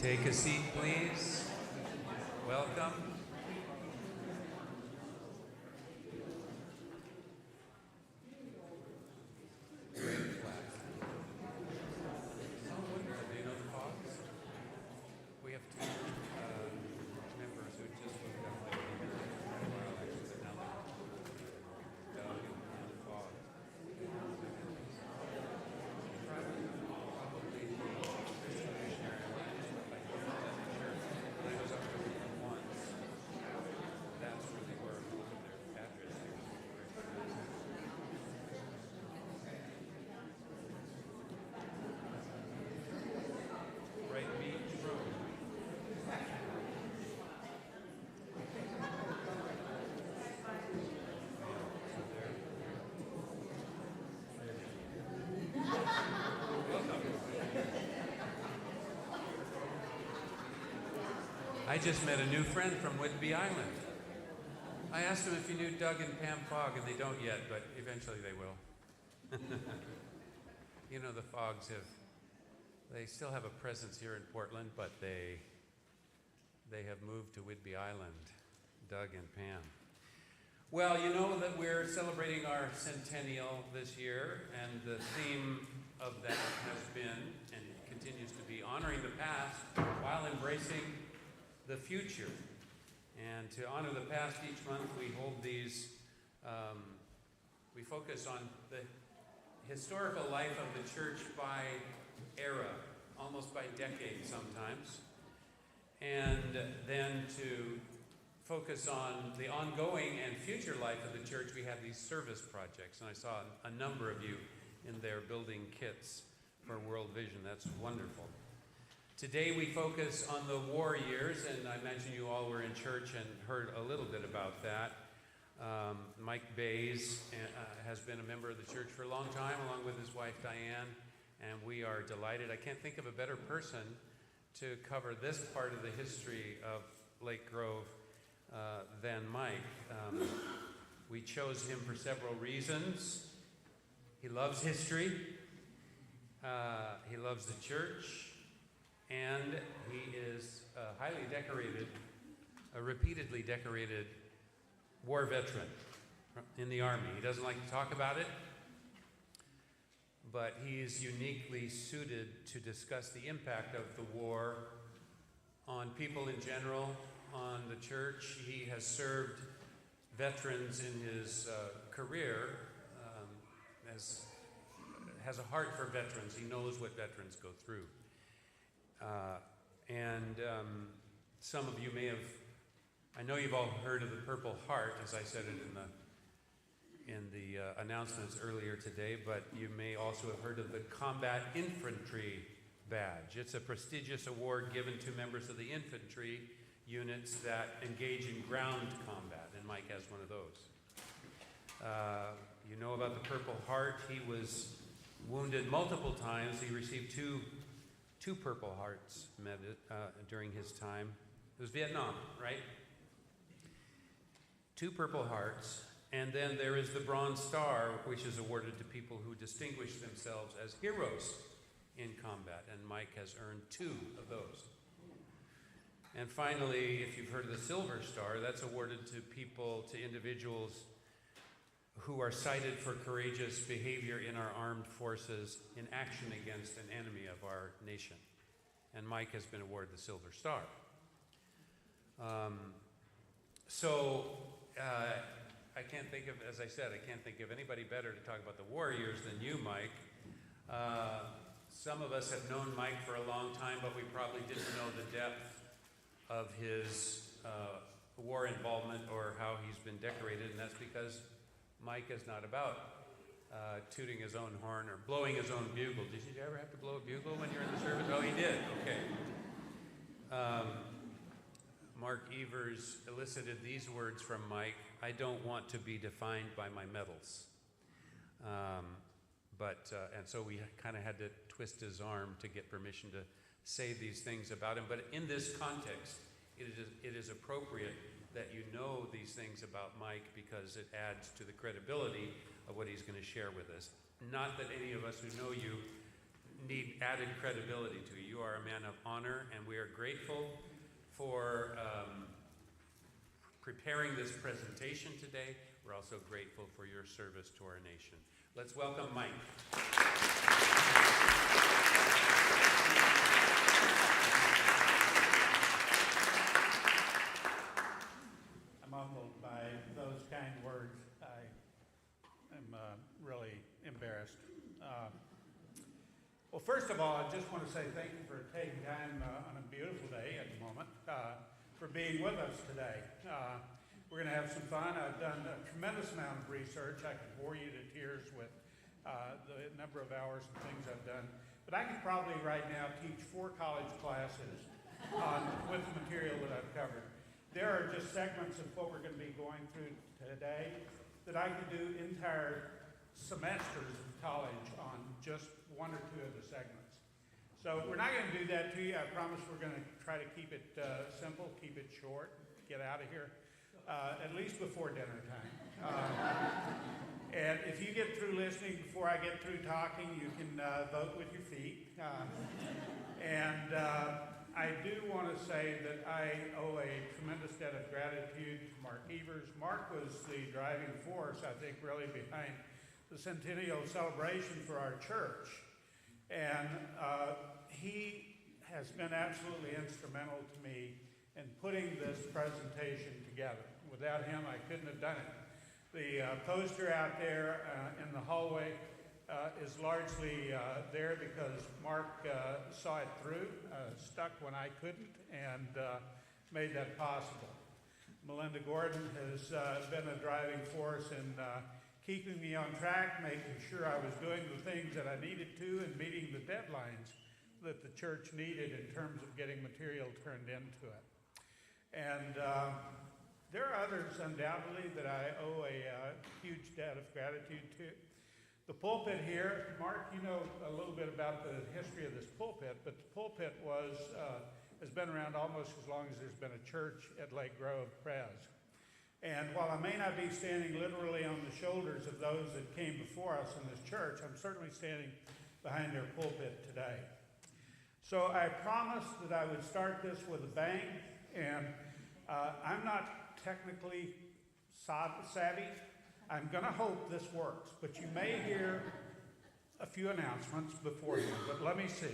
Take a seat, please. Welcome. Great class. Do you know the Fox? We have two members who just moved up there. Actually, they're now Doug and the Fox. Probably the missionary when I was up there once, that's where they were. Their address there. Right Beach Road. I just met a new friend from Whidbey Island. I asked him if he knew Doug and Pam Fogg, and they don't yet, but eventually they will. You know, the Foggs they still have a presence here in Portland, but they have moved to Whidbey Island, Doug and Pam. Well, you know that we're celebrating our centennial this year, and the theme of that has been, and continues to be, honoring the past while embracing the future. And to honor the past each month, we hold these, we focus on the historical life of the church by era, almost by decade sometimes. And then to focus on the ongoing and future life of the church, we have these service projects. And I saw a number of you in there building kits for World Vision. That's wonderful. Today we focus on the war years, and I imagine you all were in church and heard a little bit about that. Mike Bays has been a member of the church for a long time, along with his wife Diane, and we are delighted. I can't think of a better person to cover this part of the history of Lake Grove than Mike. We chose him for several reasons. He loves history, he loves the church, and he is a highly decorated, a repeatedly decorated war veteran in the Army. He doesn't like to talk about it, but he's uniquely suited to discuss the impact of the war on people in general, on the church. He has served veterans in his career, has a heart for veterans. He knows what veterans go through. Some of you may have, I know you've all heard of the Purple Heart, as I said it in the announcements earlier today, but you may also have heard of the Combat Infantry Badge. It's a prestigious award given to members of the infantry units that engage in ground combat, and Mike has one of those. You know about the Purple Heart. He was wounded multiple times. He received two Purple Hearts during his time. It was Vietnam, right? 2 Purple Hearts, and then there is the Bronze Star, which is awarded to people who distinguish themselves as heroes in combat, and Mike has earned 2 of those. And finally, if you've heard of the Silver Star, that's awarded to individuals who are cited for courageous behavior in our armed forces in action against an enemy of our nation. And Mike has been awarded the Silver Star. I can't think of, as I said, I can't think of anybody better to talk about the war years than you, Mike. Some of us have known Mike for a long time, but we probably didn't know the depth of his war involvement or how he's been decorated, and that's because Mike is not about tooting his own horn or blowing his own bugle. Did you ever have to blow a bugle when you were in the service? Oh, he did. Okay. Mark Evers elicited these words from Mike: "I don't want to be defined by my medals." And so we kind of had to twist his arm to get permission to say these things about him. But in this context, it is appropriate that you know these things about Mike, because it adds to the credibility of what he's going to share with us. Not that any of us who know you need added credibility to. You are a man of honor, and we are grateful for preparing this presentation today. We're also grateful for your service to our nation. Let's welcome Mike. I'm humbled by those kind words. I am really embarrassed. Well, first of all, I just want to say thank you for taking time on a beautiful day at the moment for being with us today. We're going to have some fun. I've done a tremendous amount of research. I could bore you to tears with the number of hours and things I've done. But I could probably right now teach 4 college classes with the material that I've covered. There are just segments of what we're going to be going through today that I could do entire semesters of college on just 1 or 2 of the segments. So we're not going to do that to you. I promise we're going to try to keep it simple, keep it short, get out of here, at least before dinner time. And if you get through listening before I get through talking, you can vote with your feet. I do want to say that I owe a tremendous debt of gratitude to Mark Evers. Mark was the driving force, I think, really behind the Centennial celebration for our church. And he has been absolutely instrumental to me in putting this presentation together. Without him, I couldn't have done it. The poster out there in the hallway is largely there because Mark saw it through, stuck when I couldn't, and made that possible. Melinda Gordon has been a driving force in keeping me on track, making sure I was doing the things that I needed to and meeting the deadlines that the church needed in terms of getting material turned into it. And there are others, undoubtedly, that I owe a huge debt of gratitude to. The pulpit here, Mark, you know a little bit about the history of this pulpit, but the pulpit has been around almost as long as there's been a church at Lake Grove Pres. And while I may not be standing literally on the shoulders of those that came before us in this church, I'm certainly standing behind their pulpit today. So I promised that I would start this with a bang, and I'm not technically savvy. I'm going to hope this works, but you may hear a few announcements before you, but let me see.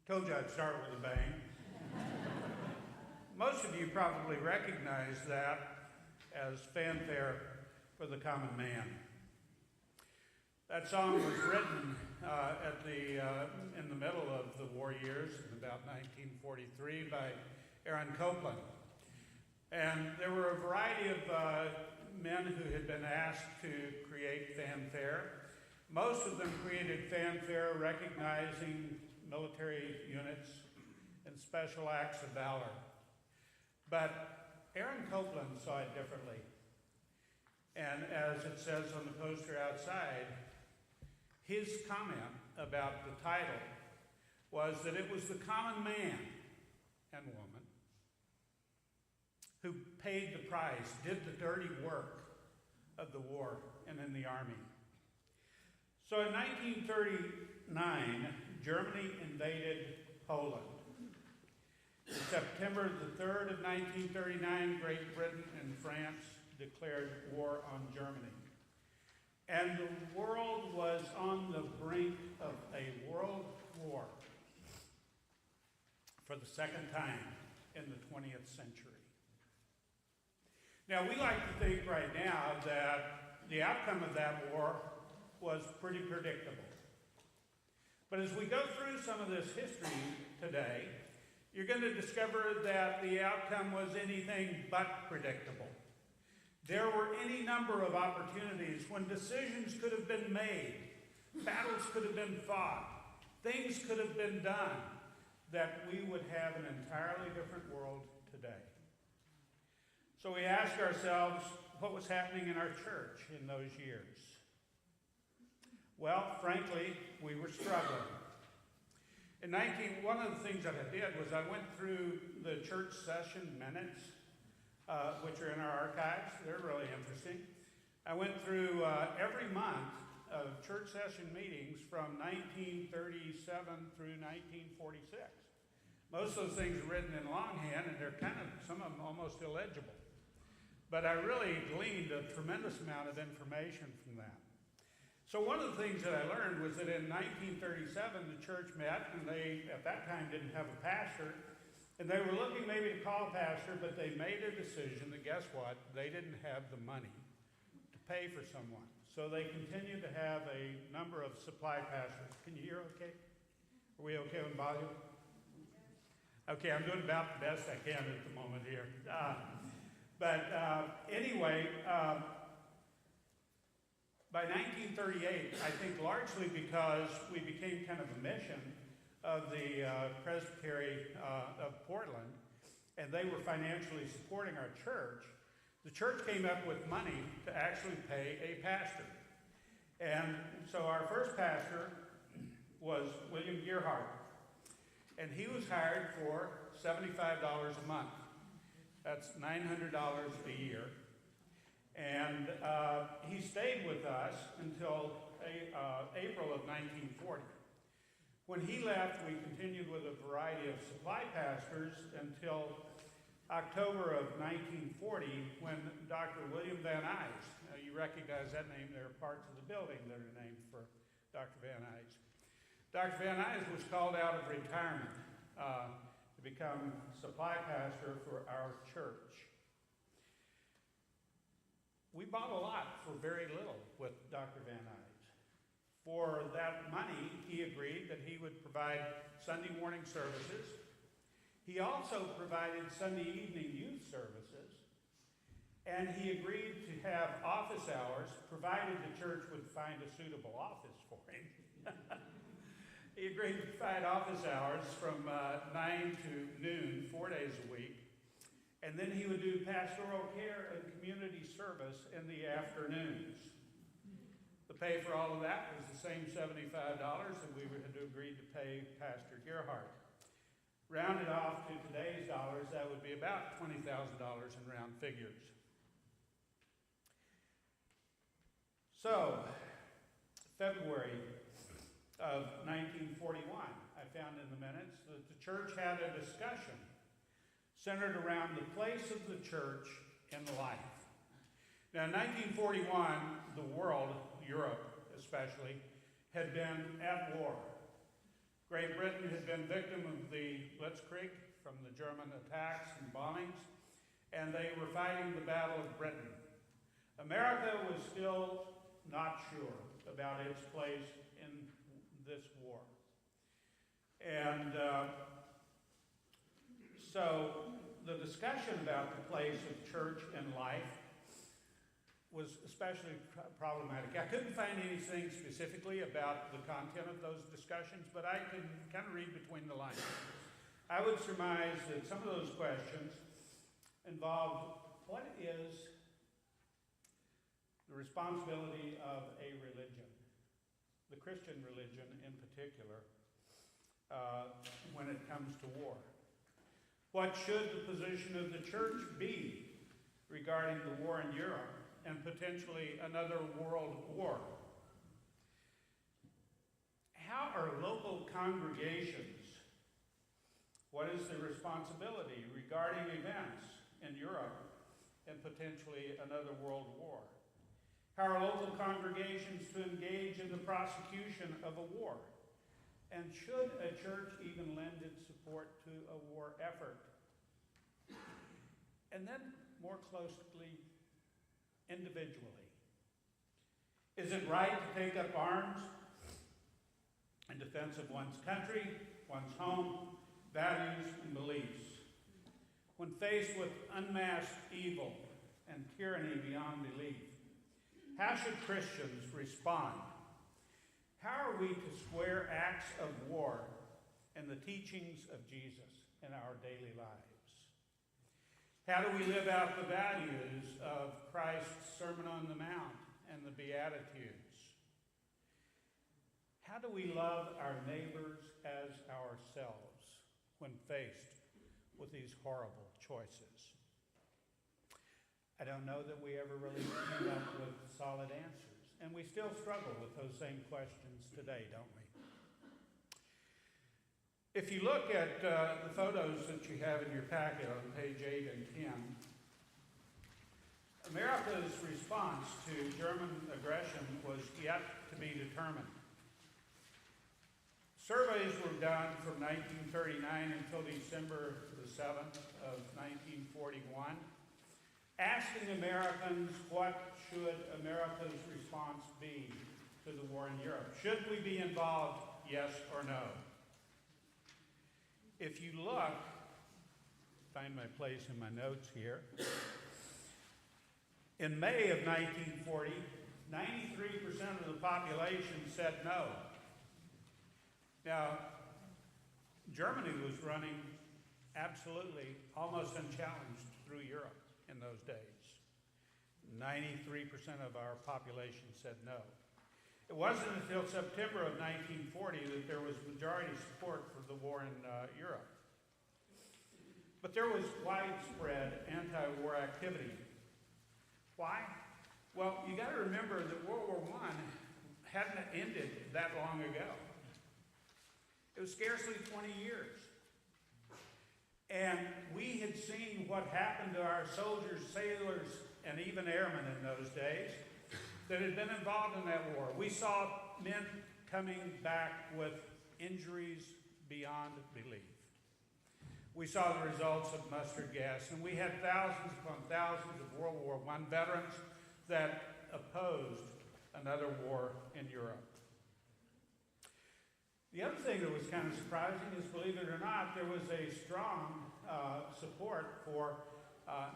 Told you I'd start with a bang. Most of you probably recognize that as Fanfare for the Common Man. That song was written in the middle of the war years, in about 1943, by Aaron Copland. And there were a variety of men who had been asked to create fanfare. Most of them created fanfare recognizing military units and special acts of valor. But Aaron Copland saw it differently. And as it says on the poster outside, his comment about the title was that it was the common man and woman who paid the price, did the dirty work of the war and in the army. So in 1939, Germany invaded Poland. On September the 3rd of 1939, Great Britain and France declared war on Germany. And the world was on the brink of a world war for the second time in the 20th century. Now, we like to think right now that the outcome of that war was pretty predictable. But as we go through some of this history today, you're going to discover that the outcome was anything but predictable. There were any number of opportunities when decisions could have been made, battles could have been fought, things could have been done, that we would have an entirely different world today. So we ask ourselves, what was happening in our church in those years? Well, frankly, we were struggling. One of the things that I did was I went through the church session minutes, which are in our archives. They're really interesting. I went through every month of church session meetings from 1937 through 1946. Most of those things are written in longhand, and they're some of them almost illegible. But I really gleaned a tremendous amount of information from that. So one of the things that I learned was that in 1937, the church met, and they, at that time, didn't have a pastor. And they were looking maybe to call a pastor, but they made a decision that, guess what? They didn't have the money to pay for someone. So they continued to have a number of supply pastors. Can you hear okay? Are we okay with volume? Okay, I'm doing about the best I can at the moment here. Anyway, by 1938, I think largely because we became kind of a mission of the Presbytery of Portland, and they were financially supporting our church, the church came up with money to actually pay a pastor. And so our first pastor was William Gearhart, and he was hired for $75 a month. That's $900 a year. And he stayed with us until April of 1940. When he left, we continued with a variety of supply pastors until October of 1940, when Dr. William Van Nuys, you recognize that name, there are parts of the building that are named for Dr. Van Nuys. Dr. Van Nuys was called out of retirement to become supply pastor for our church. We bought a lot for very little with Dr. Van Nuys. For that money, he agreed that he would provide Sunday morning services. He also provided Sunday evening youth services. And he agreed to have office hours, provided the church would find a suitable office for him. He agreed to provide office hours from 9 to noon, 4 days a week. And then he would do pastoral care and community service in the afternoons. The pay for all of that was the same $75 that we had agreed to pay Pastor Gearhart. Rounded off to today's dollars, that would be about $20,000 in round figures. So, February of 1941, I found in the minutes that the church had a discussion centered around the place of the church in life. Now, in 1941, the world, Europe especially, had been at war. Great Britain had been victim of the Blitzkrieg from the German attacks and bombings, and they were fighting the Battle of Britain. America was still not sure about its place in this war. And so the discussion about the place of church in life was especially problematic. I couldn't find anything specifically about the content of those discussions, but I could kind of read between the lines. I would surmise that some of those questions involved what is the responsibility of a religion, the Christian religion in particular, when it comes to war. What should the position of the church be regarding the war in Europe and potentially another world war. How are local congregations, what is the responsibility regarding events in Europe and potentially another world war? How are local congregations to engage in the prosecution of a war? And should a church even lend its support to a war effort? And then, more closely, individually. Is it right to take up arms in defense of one's country, one's home, values, and beliefs? When faced with unmasked evil and tyranny beyond belief, how should Christians respond? How are we to square acts of war and the teachings of Jesus in our daily lives? How do we live out the values of Christ's Sermon on the Mount and the Beatitudes? How do we love our neighbors as ourselves when faced with these horrible choices? I don't know that we ever really came up with solid answers, and we still struggle with those same questions today, don't we? If you look at the photos that you have in your packet on page 8 and 10, America's response to German aggression was yet to be determined. Surveys were done from 1939 until December the 7th of 1941, asking Americans what should America's response be to the war in Europe. Should we be involved, yes or no? If you look, find my place in my notes here. In May of 1940, 93% of the population said no. Now, Germany was running absolutely almost unchallenged through Europe in those days. 93% of our population said no. It wasn't until September of 1940 that there was majority support for the war in Europe. But there was widespread anti-war activity. Why? Well, you got to remember that World War I hadn't ended that long ago. It was scarcely 20 years. And we had seen what happened to our soldiers, sailors, and even airmen in those days that had been involved in that war. We saw men coming back with injuries beyond belief. We saw the results of mustard gas, and we had thousands upon thousands of World War I veterans that opposed another war in Europe. The other thing that was kind of surprising is, believe it or not, there was a strong support for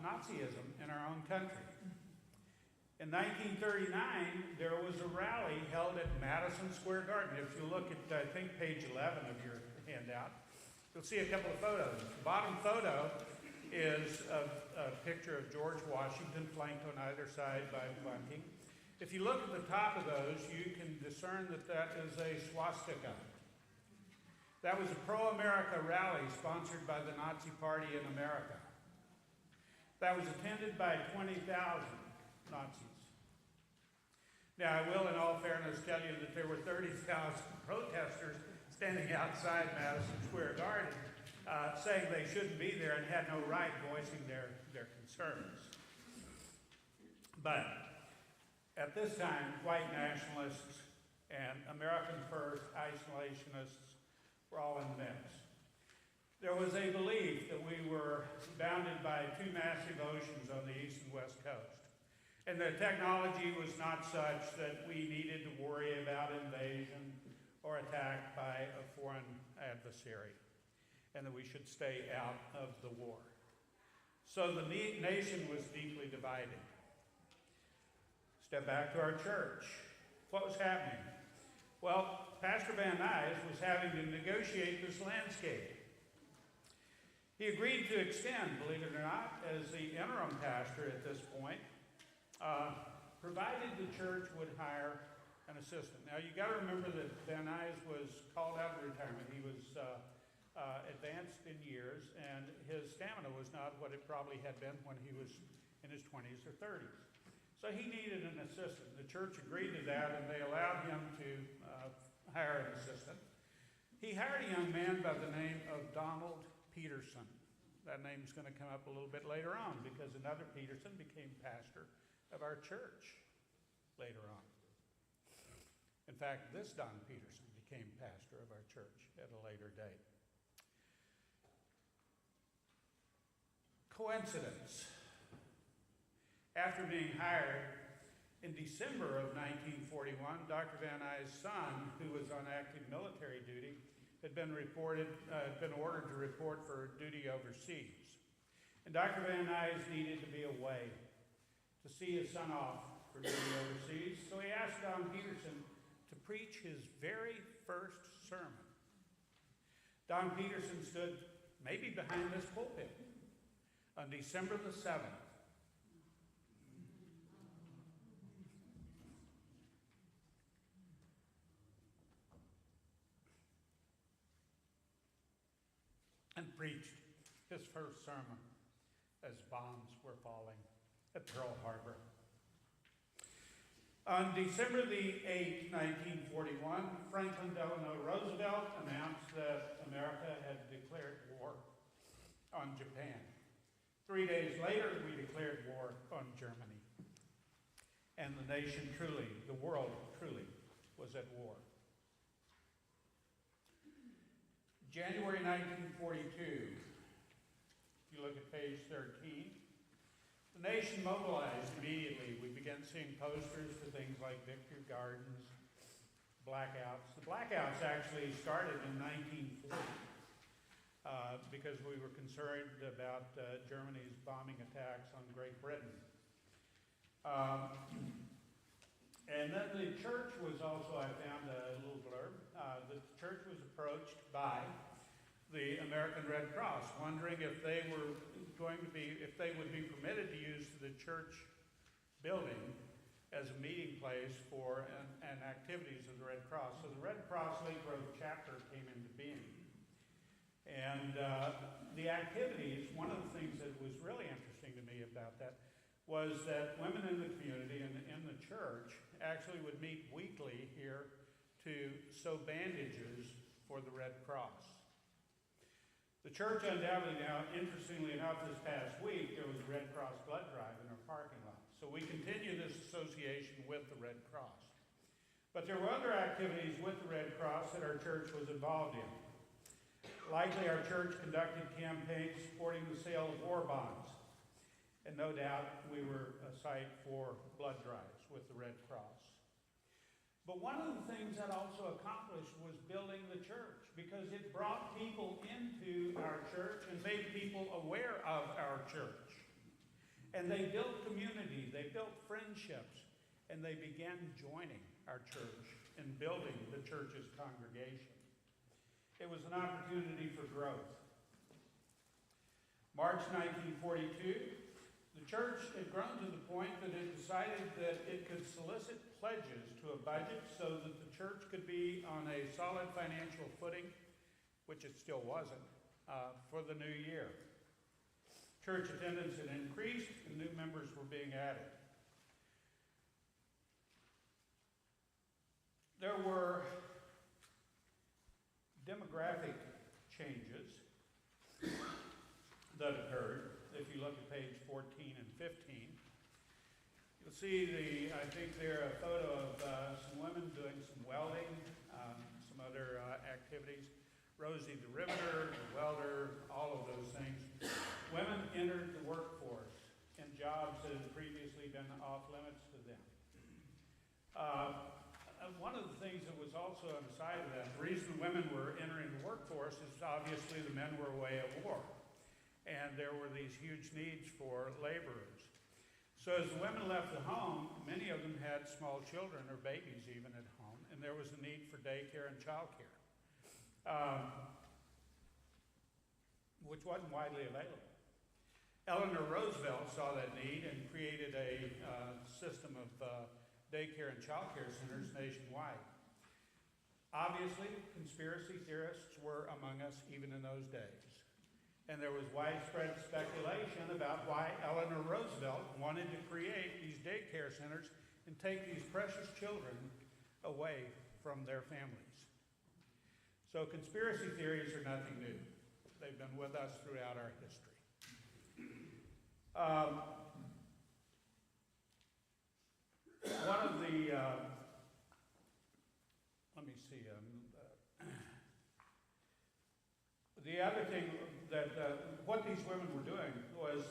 Nazism in our own country. In 1939, there was a rally held at Madison Square Garden. If you look at, I think, page 11 of your handout, you'll see a couple of photos. The bottom photo is a picture of George Washington flanked on either side by Bunting. If you look at the top of those, you can discern that that is a swastika. That was a pro-America rally sponsored by the Nazi Party in America. That was attended by 20,000 Nazis. Now, I will, in all fairness, tell you that there were 30,000 protesters standing outside Madison Square Garden saying they shouldn't be there and had no right voicing their concerns. But at this time, white nationalists and American first isolationists were all in the mix. There was a belief that we were bounded by two massive oceans on the east and west coast. And the technology was not such that we needed to worry about invasion or attack by a foreign adversary, and that we should stay out of the war. So the nation was deeply divided. Step back to our church. What was happening? Well, Pastor Van Nuys was having to negotiate this landscape. He agreed to extend, believe it or not, as the interim pastor at this point, provided the church would hire an assistant. Now, you got to remember that Van Nuys was called out of retirement. He was advanced in years, and his stamina was not what it probably had been when he was in his 20s or 30s. So he needed an assistant. The church agreed to that, and they allowed him to hire an assistant. He hired a young man by the name of Donald Peterson. That name's going to come up a little bit later on because another Peterson became pastor of our church later on. In fact, this Don Peterson became pastor of our church at a later date. Coincidence. After being hired in December of 1941, Dr. Van Nuys' son, who was on active military duty, had been ordered to report for duty overseas. And Dr. Van Nuys needed to be away to see his son off for duty overseas, so he asked Don Peterson to preach his very first sermon. Don Peterson stood maybe behind this pulpit on December the 7th. And preached his first sermon as bombs were falling at Pearl Harbor. On December the 8th, 1941, Franklin Delano Roosevelt announced that America had declared war on Japan. 3 days later, we declared war on Germany. And the nation truly, the world truly, was at war. January 1942, if you look at page 13, the nation mobilized immediately. We began seeing posters for things like Victory Gardens, blackouts. The blackouts actually started in 1940 because we were concerned about Germany's bombing attacks on Great Britain. And then the church was also, I found a little blurb, the church was approached by the American Red Cross, wondering if they were if they would be permitted to use the church building as a meeting place for and activities of the Red Cross. So the Red Cross Lake Grove chapter came into being. And the activities, one of the things that was really interesting to me about that was that women in the community and in the church actually would meet weekly here to sew bandages for the Red Cross. The church undoubtedly now, interestingly enough, this past week, there was a Red Cross blood drive in our parking lot. So we continue this association with the Red Cross. But there were other activities with the Red Cross that our church was involved in. Likely our church conducted campaigns supporting the sale of war bonds. And no doubt we were a site for blood drives with the Red Cross. But one of the things that also accomplished was building the church because it brought people into our church and made people aware of our church. And they built community, they built friendships, and they began joining our church and building the church's congregation. It was an opportunity for growth. March 1942, the church had grown to the point that it decided that it could solicit pledges to a budget so that the church could be on a solid financial footing, which it still wasn't, for the new year. Church attendance had increased and new members were being added. There were demographic changes that occurred. If you look at page 14 and 15, you'll see I think there a photo of some women doing some welding, some other activities. Rosie the riveter, the welder, all of those things. Women entered the workforce in jobs that had previously been off limits to them. One of the things that was also on the side of that, the reason women were entering the workforce is obviously the men were away at war. And there were these huge needs for laborers. So as the women left the home, many of them had small children or babies even at home, and there was a need for daycare and childcare, which wasn't widely available. Eleanor Roosevelt saw that need and created a system of daycare and childcare centers nationwide. Obviously, conspiracy theorists were among us even in those days. And there was widespread speculation about why Eleanor Roosevelt wanted to create these daycare centers and take these precious children away from their families. So conspiracy theories are nothing new. They've been with us throughout our history. One of the, let me see, the other thing that, what these women were doing was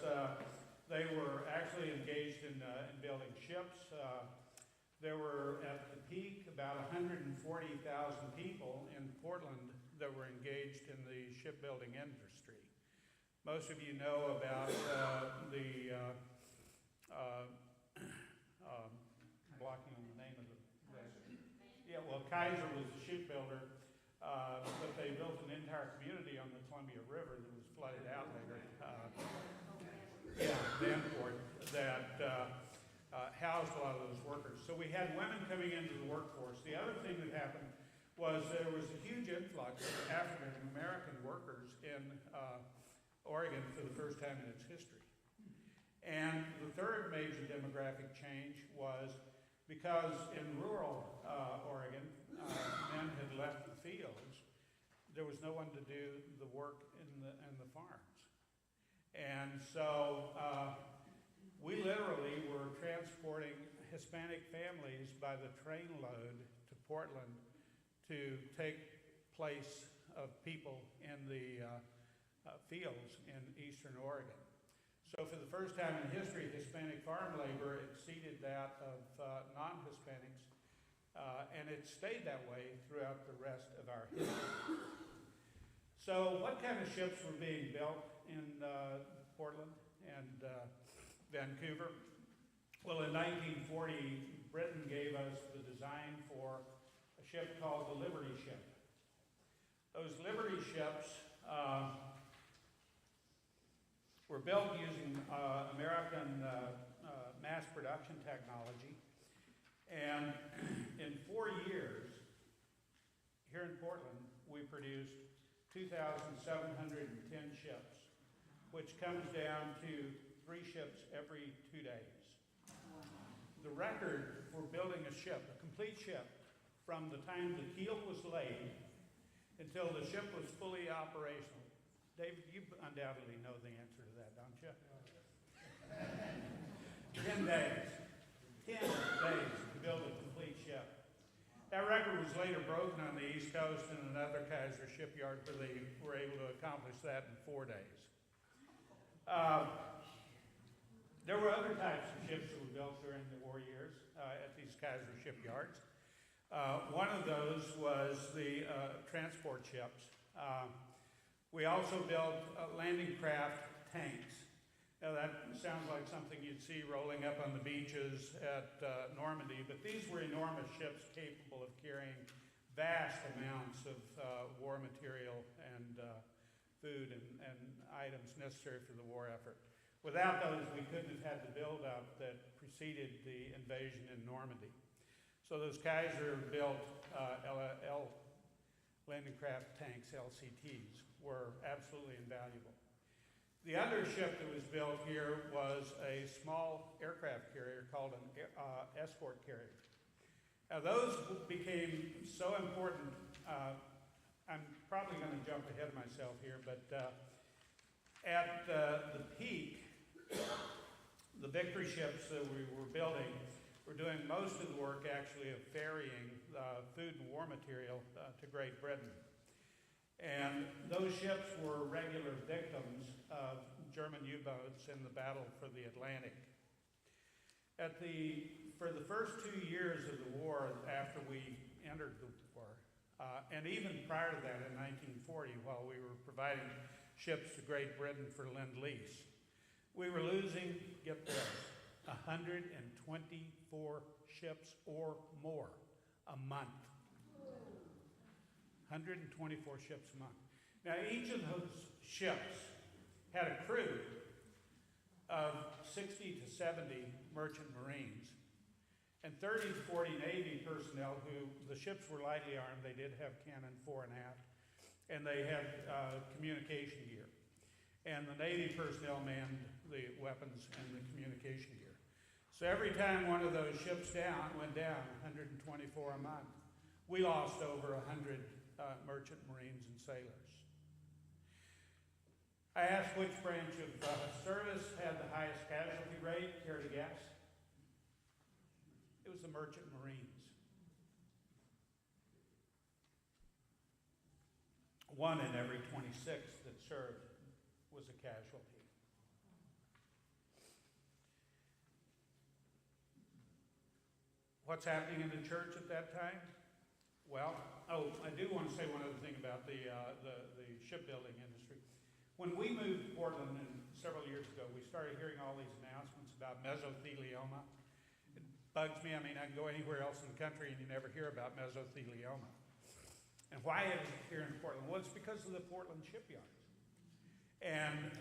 they were actually engaged in building ships. There were, at the peak, about 140,000 people in Portland that were engaged in the shipbuilding industry. Most of you know about blocking on the name of the yeah, well, Kaiser was the shipbuilder, but they built an entire community on the Columbia River that was flooded out later. Danport, that housed a lot of those workers. So we had women coming into the workforce. The other thing that happened was there was a huge influx of African American workers in Oregon for the first time in its history. And the third major demographic change was because in rural Oregon, men had left the fields, there was no one to do the work in the farms. And so we literally were transporting Hispanic families by the trainload to Portland to take place of people in the fields in eastern Oregon. So for the first time in history, Hispanic farm labor exceeded that of non-Hispanics, and it stayed that way throughout the rest of our history. So what kind of ships were being built in Portland and Vancouver? Well, in 1940, Britain gave us the design for a ship called the Liberty ship. Those Liberty ships were built using American mass production technology. And in 4 years, here in Portland, we produced 2,710 ships, which comes down to 3 ships every 2 days. The record for building a ship, a complete ship, from the time the keel was laid until the ship was fully operational. David, you undoubtedly know the answer to that, don't you? 10 days. 10 days to build a complete ship. That record was later broken on the East Coast in another Kaiser shipyard where they were able to accomplish that in 4 days. There were other types of ships that were built during the war years at these Kaiser shipyards. One of those was the transport ships. We also built landing craft tanks. Now that sounds like something you'd see rolling up on the beaches at Normandy, but these were enormous ships capable of carrying vast amounts of war material and food and items necessary for the war effort. Without those, we couldn't have had the buildup that preceded the invasion in Normandy. So those Kaiser built landing craft tanks, LCTs, were absolutely invaluable. The other ship that was built here was a small aircraft carrier called an escort carrier. Now those became so important, I'm probably going to jump ahead of myself here, but at the peak, the Victory ships that we were building were doing most of the work actually of ferrying food and war material to Great Britain. And those ships were regular victims of German U-boats in the battle for the Atlantic. For the first 2 years of the war, after we entered the war, and even prior to that in 1940, while we were providing ships to Great Britain for Lend-Lease, we were losing, get this, 124 ships or more a month. 124 ships a month. Now each of those ships had a crew of 60 to 70 merchant marines and 30 to 40 Navy personnel who, the ships were lightly armed, they did have cannon fore and aft, and they had communication gear. and the Navy personnel manned the weapons and the communication gear. So every time one of those ships went down, 124 a month, we lost over 100 merchant marines and sailors. I asked which branch of service had the highest casualty rate. Care to guess? It was the merchant marines. 1 in every 26 that served was a casualty. What's happening in the church at that time? Well, I do want to say one other thing about the shipbuilding industry. When we moved to Portland several years ago, we started hearing all these announcements about mesothelioma. It bugs me. I mean, I can go anywhere else in the country and you never hear about mesothelioma. And why is it here in Portland? Well, it's because of the Portland shipyards and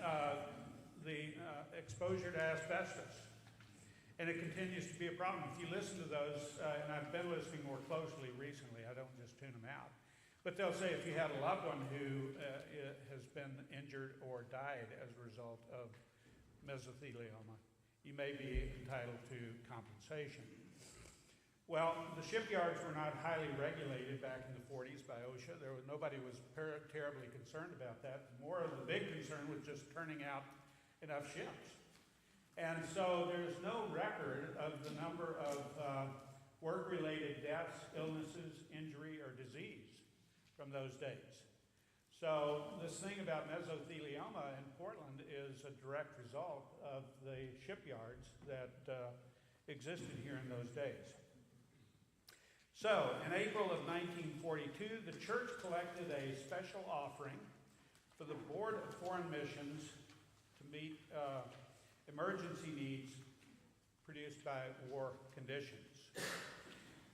the exposure to asbestos. And it continues to be a problem. If you listen to those, and I've been listening more closely recently, I don't just tune them out, but they'll say if you had a loved one who has been injured or died as a result of mesothelioma, you may be entitled to compensation. Well, the shipyards were not highly regulated back in the 40s by OSHA. Nobody was terribly concerned about that. More of the big concern was just turning out enough ships. And so there's no record of the number of work-related deaths, illnesses, injury, or disease from those days. So this thing about mesothelioma in Portland is a direct result of the shipyards that existed here in those days. So in April of 1942, the church collected a special offering for the Board of Foreign Missions to meet emergency needs produced by war conditions.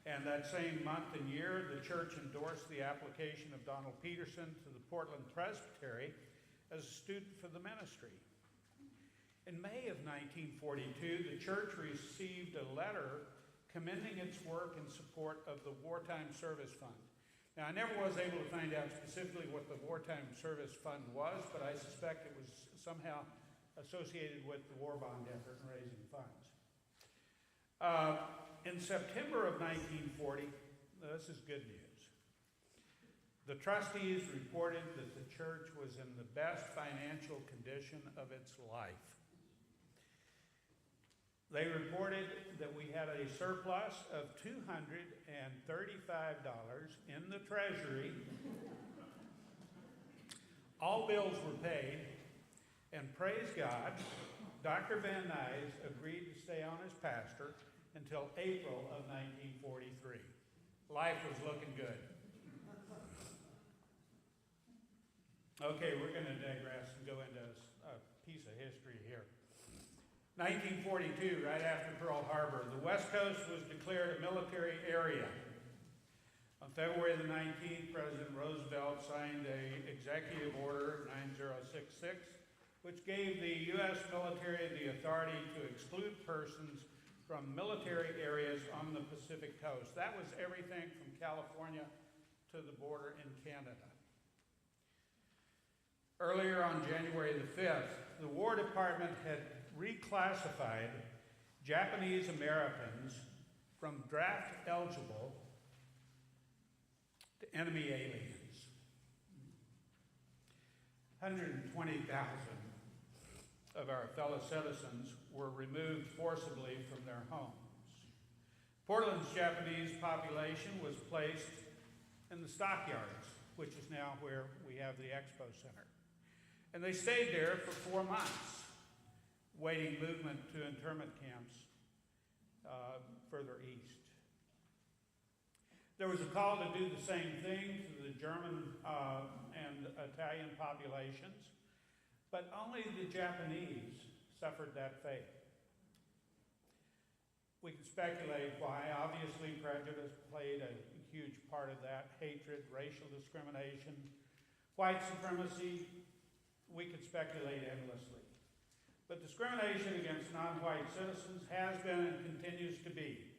And that same month and year, the church endorsed the application of Donald Peterson to the Portland Presbytery as a student for the ministry. In May of 1942, the church received a letter commending its work in support of the Wartime Service Fund. Now, I never was able to find out specifically what the Wartime Service Fund was, but I suspect it was somehow associated with the war bond effort in raising funds. In September of 1940, this is good news. The trustees reported that the church was in the best financial condition of its life. They reported that we had a surplus of $235 in the treasury. All bills were paid, and praise God, Dr. Van Nuys agreed to stay on as pastor until April of 1943. Life was looking good. Okay, we're going to digress and go into a piece of history here. 1942, right after Pearl Harbor, the West Coast was declared a military area. On February the 19th, President Roosevelt signed an Executive Order 9066, which gave the U.S. military the authority to exclude persons from military areas on the Pacific coast. That was everything from California to the border in Canada. Earlier on January the 5th, the War Department had reclassified Japanese Americans from draft eligible to enemy aliens. 120,000 of our fellow citizens were removed forcibly from their homes. Portland's Japanese population was placed in the stockyards, which is now where we have the Expo Center. And they stayed there for 4 months, waiting movement to internment camps further east. There was a call to do the same thing to the German and Italian populations, but only the Japanese suffered that fate. We can speculate why. Obviously, prejudice played a huge part of that. Hatred, racial discrimination, white supremacy. We could speculate endlessly. But discrimination against non-white citizens has been and continues to be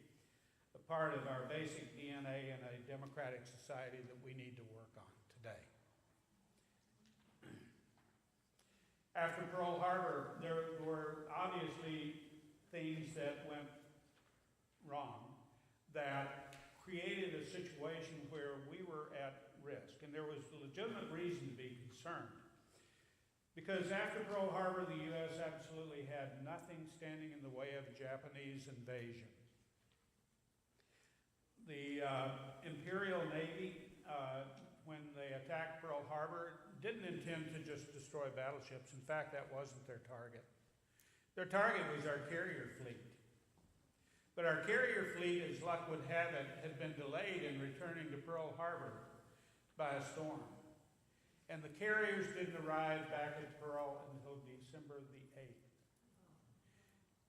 a part of our basic DNA in a democratic society that we need to work on today. After Pearl Harbor, there were obviously things that went wrong that created a situation where we were at risk, and there was legitimate reason to be concerned. Because after Pearl Harbor, the U.S. absolutely had nothing standing in the way of Japanese invasion. The Imperial Navy, when they attacked Pearl Harbor, didn't intend to just destroy battleships. In fact, that wasn't their target. Their target was our carrier fleet. But our carrier fleet, as luck would have it, had been delayed in returning to Pearl Harbor by a storm. And the carriers didn't arrive back at Pearl until December the 8th.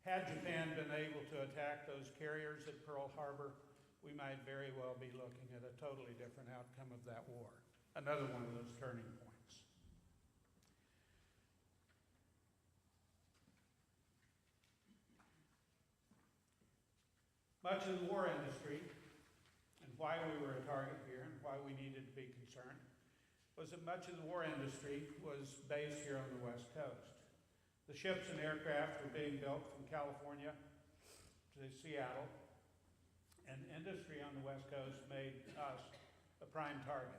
Had Japan been able to attack those carriers at Pearl Harbor, we might very well be looking at a totally different outcome of that war. Another one of those turning points. Much of the war industry, and why we were a target here and why we needed to be concerned, was that much of the war industry was based here on the West Coast. The ships and aircraft were being built from California to Seattle, and industry on the West Coast made us a prime target.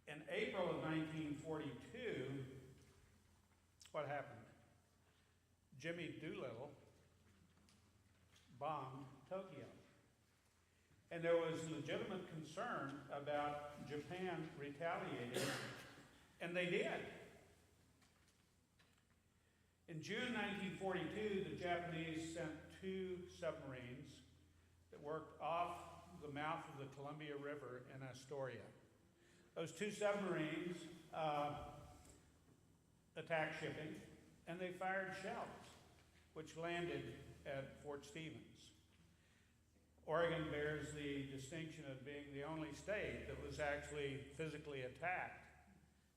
In April of 1942, what happened? Jimmy Doolittle bombed Tokyo. And there was legitimate concern about Japan retaliating, and they did. In June 1942, the Japanese sent 2 submarines that worked off the mouth of the Columbia River in Astoria. Those 2 submarines attacked shipping, and they fired shells, which landed at Fort Stevens. Oregon bears the distinction of being the only state that was actually physically attacked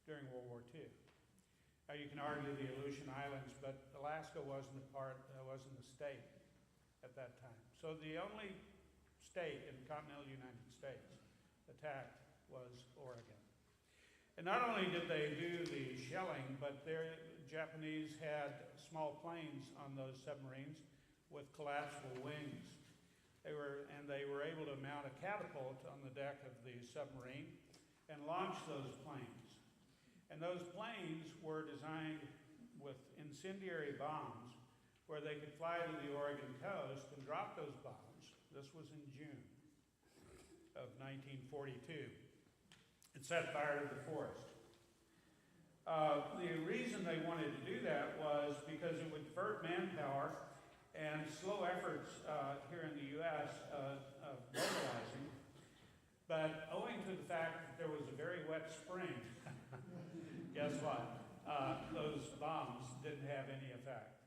during World War II. Now you can argue the Aleutian Islands, but Alaska wasn't a state at that time. So the only state in the continental United States attacked was Oregon. And not only did they do the shelling, but the Japanese had small planes on those submarines with collapsible wings. They were able to mount a catapult on the deck of the submarine and launch those planes. And those planes were designed with incendiary bombs where they could fly to the Oregon coast and drop those bombs. This was in June of 1942. It set fire to the forest. The reason they wanted to do that was because it would divert manpower and slow efforts here in the U.S. Of mobilizing. But owing to the fact that there was a very wet spring, guess what? Those bombs didn't have any effect.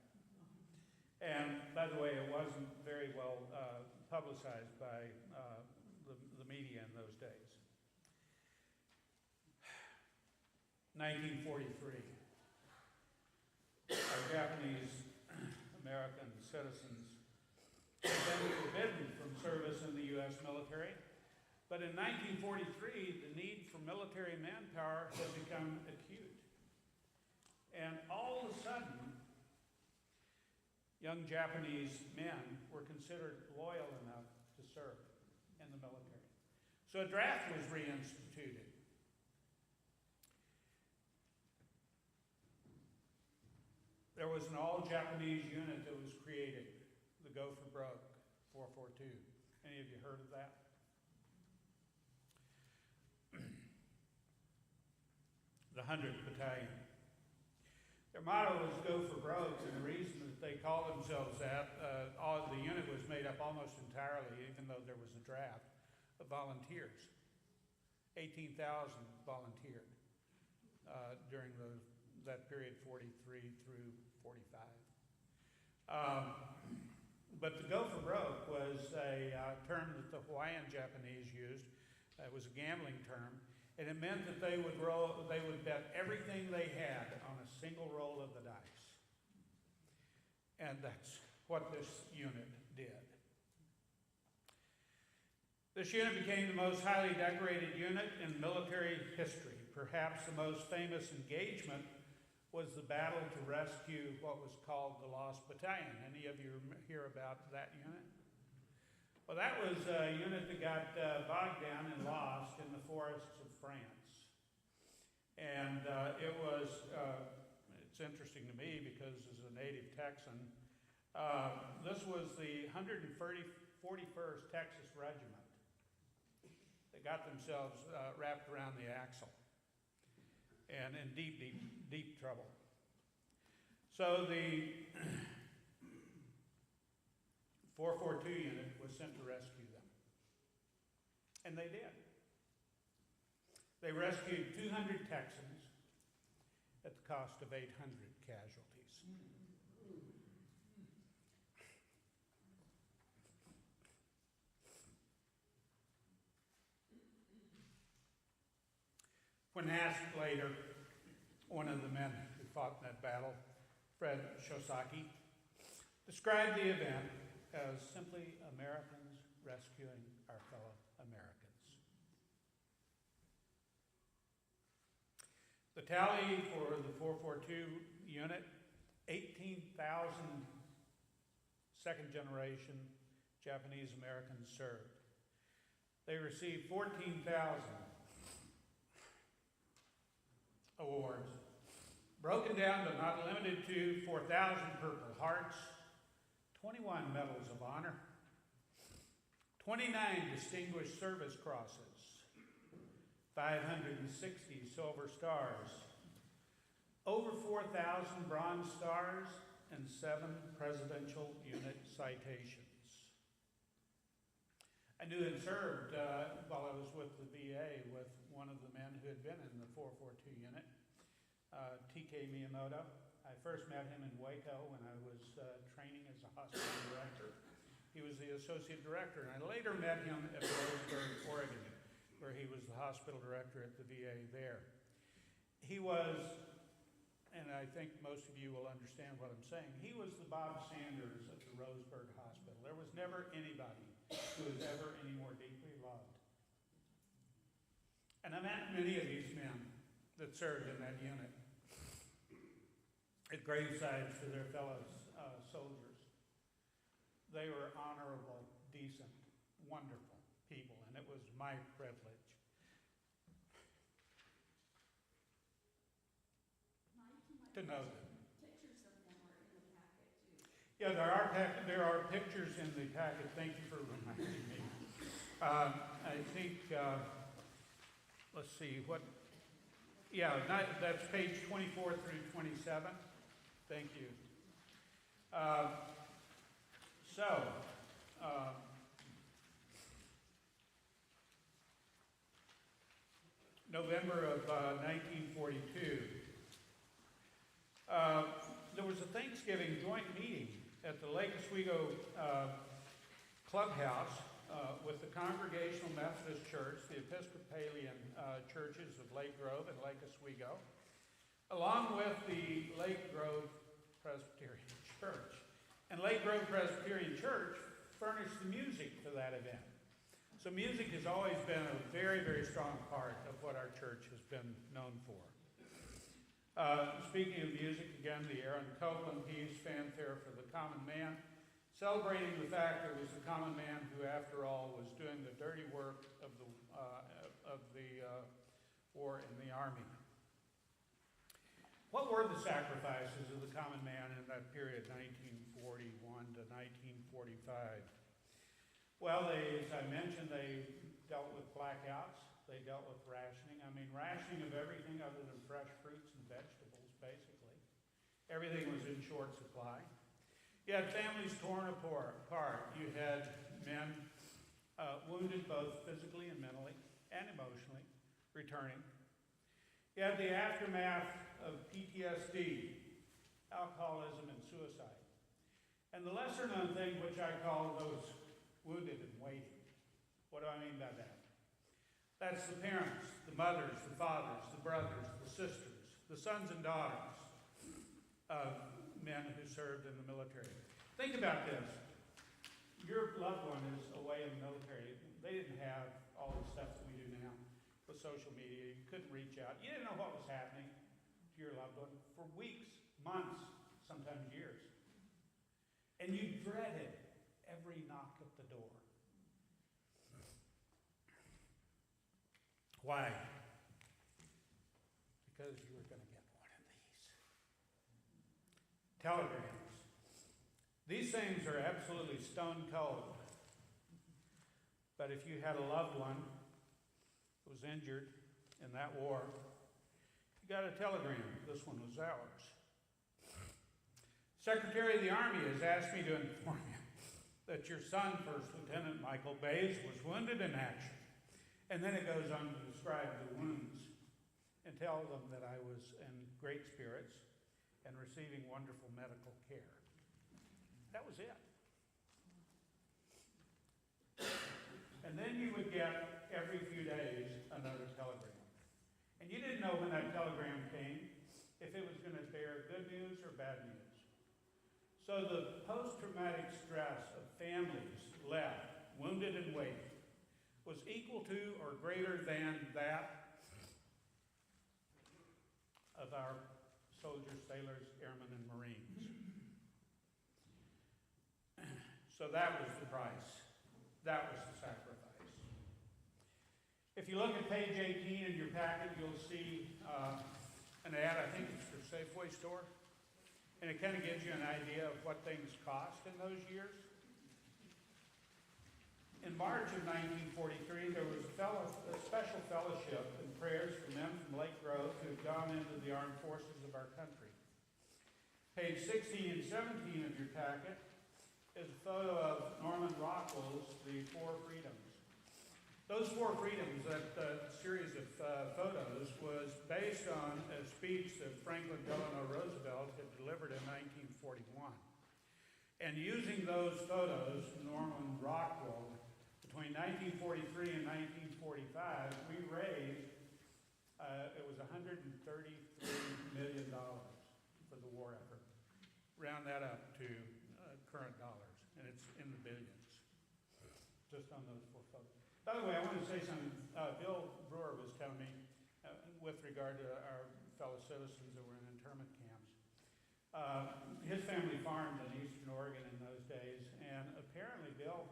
And by the way, it wasn't very well publicized by the media in those days. 1943. Our Japanese American citizens had been forbidden from service in the U.S. military. But in 1943, the need for military manpower had become acute. And all of a sudden, young Japanese men were considered loyal enough to serve in the military. So a draft was reinstituted. There was an all-Japanese unit that was created, the Go for Broke 442. Any of you heard of that? The 100th Battalion. Their motto was Go for Broke, and the reason that they called themselves that, the unit was made up almost entirely, even though there was a draft, of volunteers. 18,000 volunteered during that period, 43 through 45. But the Go for Broke was a term that the Hawaiian Japanese used. It was a gambling term. And it meant that they would bet everything they had on a single roll of the dice. And that's what this unit did. This unit became the most highly decorated unit in military history. Perhaps the most famous engagement was the battle to rescue what was called the Lost Battalion. Any of you hear about that unit? Well, that was a unit that got bogged down and lost in the forests of France. And it's interesting to me because as a native Texan, this was the 141st Texas Regiment that got themselves wrapped around the axle and in deep, deep, deep trouble. So the 442 unit was sent to rescue them. And they did. They rescued 200 Texans at the cost of 800 casualties. When asked later, one of the men who fought in that battle, Fred Shosaki, described the event as simply Americans rescuing our fellow Americans. The tally for the 442 unit, 18,000 second-generation Japanese Americans served. They received 14,000 awards, broken down but not limited to 4,000 Purple Hearts, 21 Medals of Honor, 29 Distinguished Service Crosses, 560 Silver Stars, over 4,000 Bronze Stars, and 7 Presidential Unit Citations. I knew and served while I was with the VA with one of the men who had been in the 442 unit, TK Miyamoto. I first met him in Waco when I was training as a hospital director. He was the associate director, and I later met him at Roseburg, Oregon, where he was the hospital director at the VA there. He was, and I think most of you will understand what I'm saying, he was the Bob Sanders of the Roseburg Hospital. There was never anybody who was ever any more deeply loved. And I met many of these men that served in that unit at gravesides for their fellow soldiers. They were honorable, decent, wonderful people, and it was my privilege. To know them. Pictures of them are in the packet too. Yeah, there are pictures in the packet. Thank you for reminding me. I think, let's see, that's page 24 through 27. Thank you. November of 1942. There was a Thanksgiving joint meeting at the Lake Oswego clubhouse with the Congregational Methodist Church, the Episcopalian churches of Lake Grove and Lake Oswego, along with the Lake Grove Presbyterian Church. And Lake Grove Presbyterian Church furnished the music for that event. So music has always been a very, very strong part of what our church has been known for. Speaking of music, again, the Aaron Copeland piece, Fanfare for the Common Man, celebrating the fact that it was the common man who, after all, was doing the dirty work of the war in the Army. What were the sacrifices of the common man in that period, 1941 to 1945? Well, as I mentioned, they dealt with blackouts. They dealt with rationing. I mean, rationing of everything other than fresh fruits and vegetables, basically. Everything was in short supply. You had families torn apart. You had men wounded both physically and mentally and emotionally, returning. You had the aftermath of PTSD, alcoholism, and suicide. And the lesser-known thing, which I call those wounded and waiting. What do I mean by that? That's the parents, the mothers, the fathers, the brothers, the sisters, the sons and daughters of men who served in the military. Think about this. Your loved one is away in the military. They didn't have all the stuff that we do now with social media. You couldn't reach out. You didn't know what was happening. to your loved one for weeks, months, sometimes years. And you dreaded every knock at the door. Why? Because you were going to get one of these. Telegrams. These things are absolutely stone cold. But if you had a loved one who was injured in that war, you got a telegram. This one was ours. Secretary of the Army has asked me to inform you that your son, First Lieutenant Michael Bays, was wounded in action. And then it goes on to describe the wounds and tell them that I was in great spirits and receiving wonderful medical care. That was it. And then you would get, every few days, another telegram. And you didn't know when that telegram came, if it was going to bear good news or bad news. So the post-traumatic stress of families left, wounded and waiting, was equal to or greater than that of our soldiers, sailors, airmen, and Marines. So that was the price. That was the sacrifice. If you look at page 18 in your packet, you'll see an ad, I think it's for Safeway store. And it kind of gives you an idea of what things cost in those years. In March of 1943, there was a special fellowship and prayers for men from Lake Grove who had gone into the armed forces of our country. Page 16 and 17 of your packet is a photo of Norman Rockwell's The Four Freedoms. Those Four Freedoms, that series of photos, was based on a speech that Franklin Delano Roosevelt had delivered in 1941. And using those photos, Norman Rockwell, between 1943 and 1945, we raised, it was $133 million for the war effort. Round that up to current dollars, and it's in the billions, just on those four photos. By the way, I want to say something. Bill Brewer was telling me with regard to our fellow citizens that were in internment camps. His family farmed in eastern Oregon in those days, and apparently, Bill,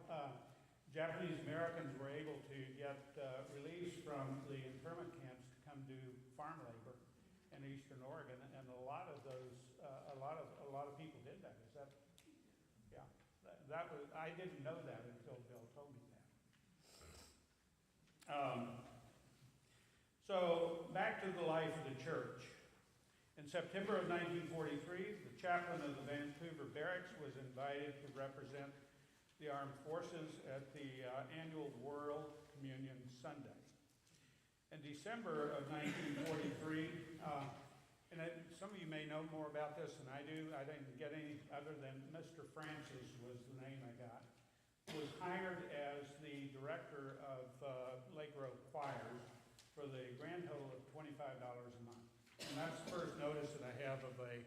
Japanese Americans were able to get release from the internment camps to come do farm labor in eastern Oregon, and a lot of those, a lot of people did that. Is that? Yeah, that was. I didn't know that until Bill told me that. So back to the life of the church. In September of 1943, the chaplain of the Vancouver Barracks was invited to represent the armed forces at the annual World Communion Sunday. In December of 1943, and some of you may know more about this than I do. I didn't get any other than Mr. Francis was the name I got. Was hired as the director of Lake Grove choirs for the grand total of $25 a month. And that's the first notice that I have of a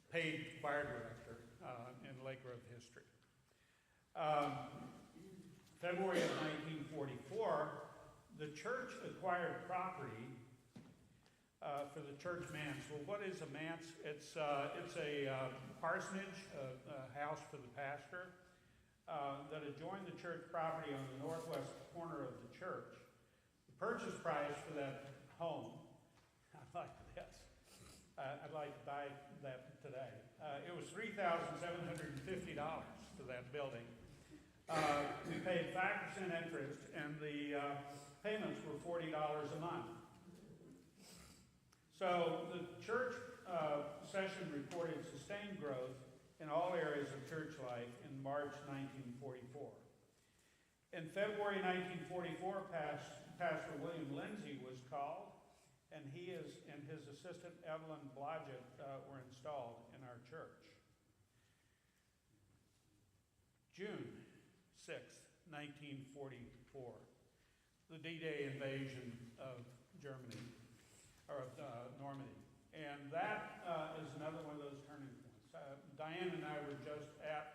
paid choir director in Lake Grove history. February of 1944, the church acquired property for the church manse. Well, what is a manse? It's a parsonage, a house for the pastor, that adjoined the church property on the northwest corner of the church. The purchase price for that home, I like this. I'd like to buy that today. It was $3,750 for that building. We paid 5% interest, and the payments were $40 a month. So the church session reported sustained growth in all areas of church life in March 1944. In February 1944, Pastor William Lindsay was called, and he and his assistant Evelyn Blodgett were installed in our church. June 6th, 1944, the D-Day invasion of Germany, or of Normandy. And that is another one of those turning points. Diane and I were just at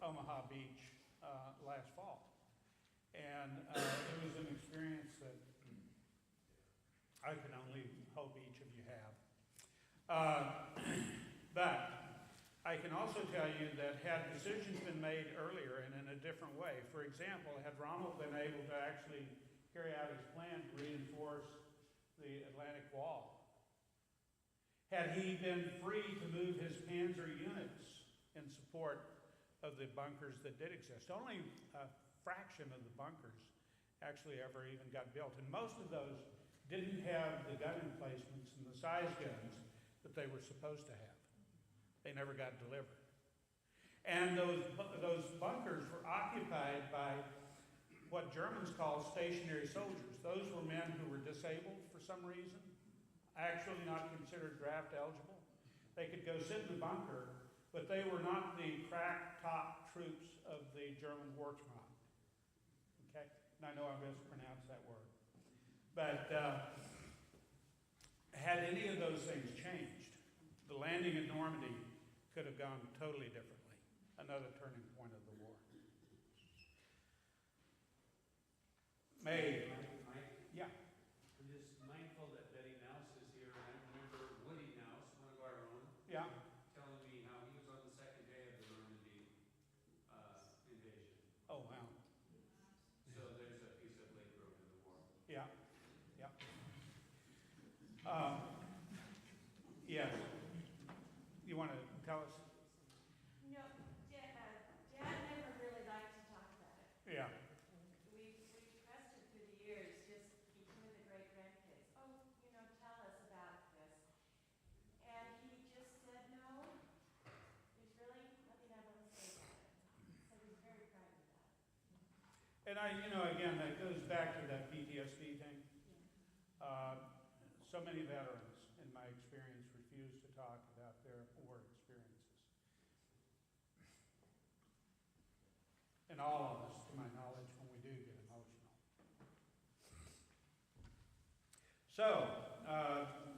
Omaha Beach last fall. And it was an experience that I can only hope each of you have. But I can also tell you that had decisions been made earlier and in a different way, for example, had Ronald been able to actually carry out his plan to reinforce the Atlantic Wall, had he been free to move his panzer units in support of the bunkers that did exist, only a fraction of the bunkers actually ever even got built. And most of those didn't have the gun emplacements and the size guns that they were supposed to have. They never got delivered. And those bunkers were occupied by what Germans call stationary soldiers. Those were men who were disabled for some reason, actually not considered draft eligible. They could go sit in the bunker, but they were not the crack top troops of the German Wehrmacht. Okay? And I know I mispronounced that word. But had any of those things changed, the landing at Normandy could have gone totally differently. Another turning point of the war. May. Mike, Yeah. I'm just mindful that Betty Nouse is here, and I remember Woody Nouse, one of our own, Yeah. telling me how he was on the second day of the Normandy invasion. Oh, wow. So there's a piece of labor in the war. Yeah. Yeah. Yes. You want to tell us? No, Dad never really liked to talk about it. Yeah. We pressed him through the years, just between the great-grandkids. Oh, tell us about this. And he just said, no, there's really nothing I want to say about it. So he's very proud of that. And again, that goes back to that PTSD thing. So many veterans, in my experience, refuse to talk about their war experiences. And all of us, to my knowledge, when we do get emotional. So,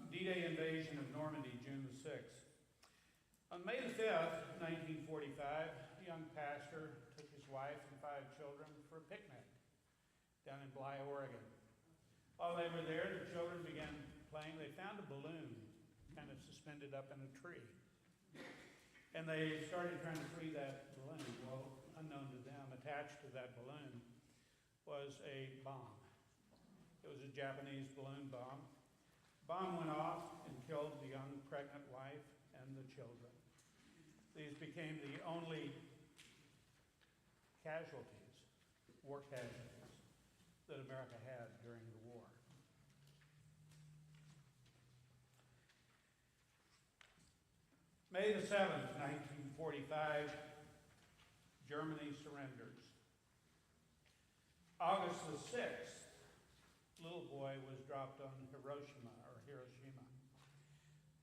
D-Day invasion of Normandy, June the 6th. On May the 5th, 1945, a young pastor took his wife and 5 children for a picnic down in Bly, Oregon. While they were there, the children began playing. They found a balloon kind of suspended up in a tree. And they started trying to free that balloon. Well, unknown to them, attached to that balloon was a bomb. It was a Japanese balloon bomb. Bomb went off and killed the young pregnant wife and the children. These became the only casualties, war casualties, that America had during the war. May the 7th, 1945, Germany surrenders. August the 6th, little boy was dropped on Hiroshima.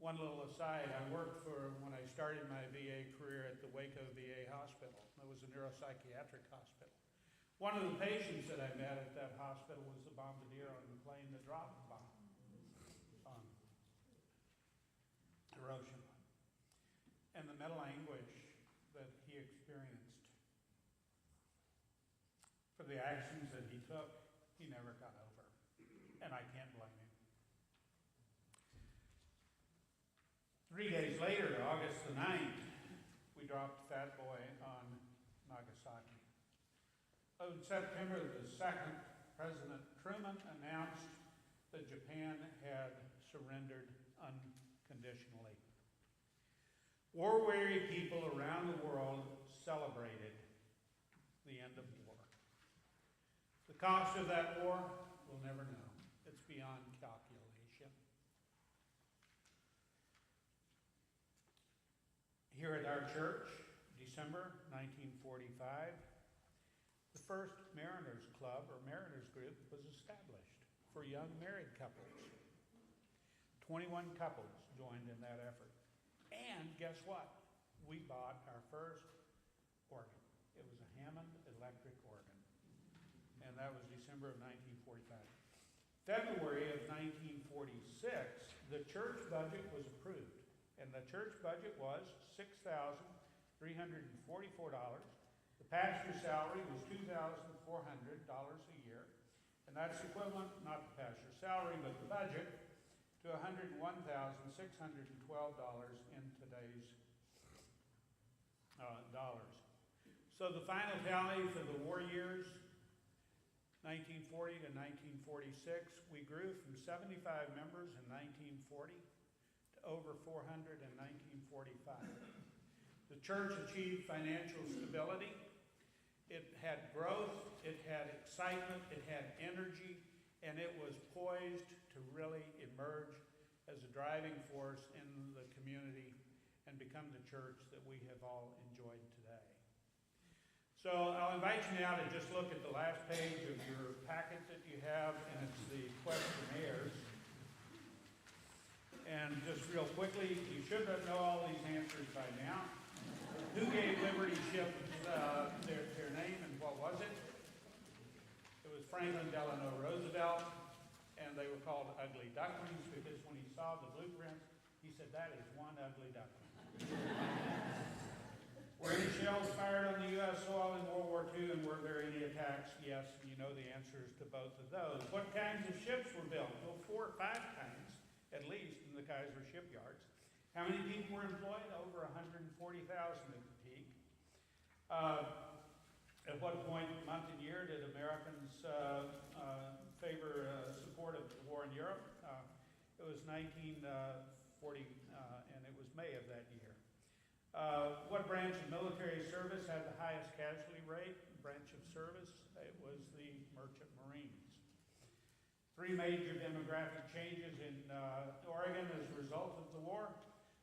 One little aside, when I started my VA career at the Waco VA Hospital. It was a neuropsychiatric hospital. One of the patients that I met at that hospital was the bombardier on the plane that dropped the bomb on Hiroshima. And the mental anguish that he experienced for the actions that he took, he never got over. And I can't blame him. 3 days later, August the 9th, we dropped Fat Boy on Nagasaki. On September the 2nd, President Truman announced that Japan had surrendered unconditionally. War-weary people around the world celebrated the end of war. The cost of that war, we'll never know. It's beyond calculation. Here at our church, December 1945, the first Mariners Club, or Mariners Group, was established for young married couples. 21 couples joined in that effort. And guess what? We bought our first organ. It was a Hammond electric organ. And that was December of 1945. February of 1946, the church budget was approved. And the church budget was $6,344. The pastor's salary was $2,400 a year. And that's equivalent, not the pastor's salary, but the budget, to $101,612 in today's dollars. So the final tally for the war years, 1940 to 1946, we grew from 75 members in 1940 to over 400 in 1945. The church achieved financial stability. It had growth, it had excitement, it had energy, and it was poised to really emerge as a driving force in the community and become the church that we have all enjoyed today. So I'll invite you now to just look at the last page of your packet that you have, and it's the questionnaires. And just real quickly, you should know all these answers by now. Who gave Liberty Ship their name, and what was it? It was Franklin Delano Roosevelt, and they were called ugly ducklings because when he saw the blueprints, he said, "That is one ugly duckling." Were any shells fired on the U.S. soil in World War II, and were there any attacks? Yes, you know the answers to both of those. What kinds of ships were built? Well, 4 or 5 kinds, at least, in the Kaiser shipyards. How many people were employed? Over 140,000 at the peak. At what point, month and year, did Americans favor support of the war in Europe? It was 1940, and it was May of that year. What branch of military service had the highest casualty rate? Branch of service, it was the Merchant Marines. 3 major demographic changes in Oregon as a result of the war.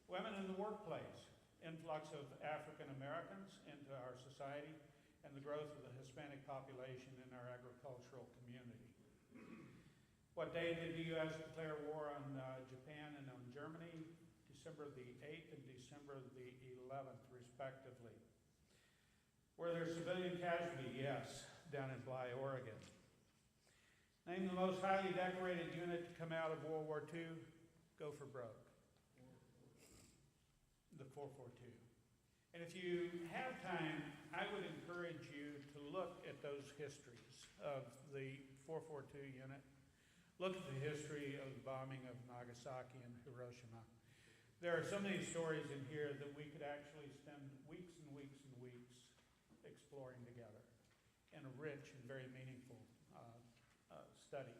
Women in the workplace, influx of African Americans into our society, and the growth of the Hispanic population in our agricultural community. What day did the U.S. declare war on Japan and on Germany? December the 8th and December the 11th, respectively. Were there civilian casualties? Yes, down in Bly, Oregon. Name the most highly decorated unit to come out of World War II. Go for broke. The 442. And if you have time, I would encourage you to look at those histories of the 442 unit. Look at the history of the bombing of Nagasaki and Hiroshima. There are so many stories in here that we could actually spend weeks and weeks and weeks exploring together in a rich and very meaningful study.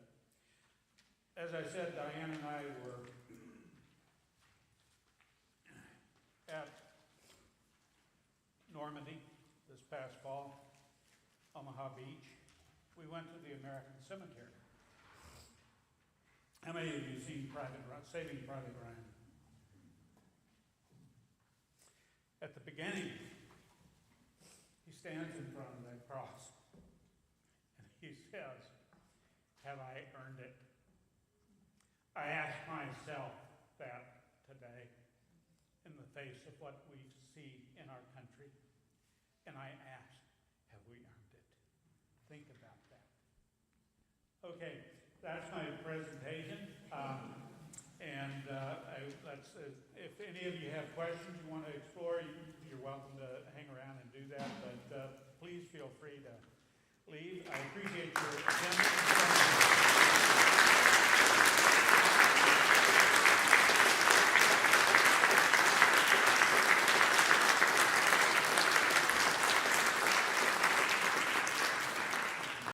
As I said, Diane and I were at Normandy this past fall, Omaha Beach. We went to the American Cemetery. How many of you seen Saving Private Ryan? At the beginning, he stands in front of that cross and he says, "Have I earned it?" I ask myself that today in the face of what we see in our country, and I ask, have we earned it? Think about that. Okay, that's my presentation. If any of you have questions you want to explore, you're welcome to hang around and do that, but please feel free to leave. I appreciate your attendance.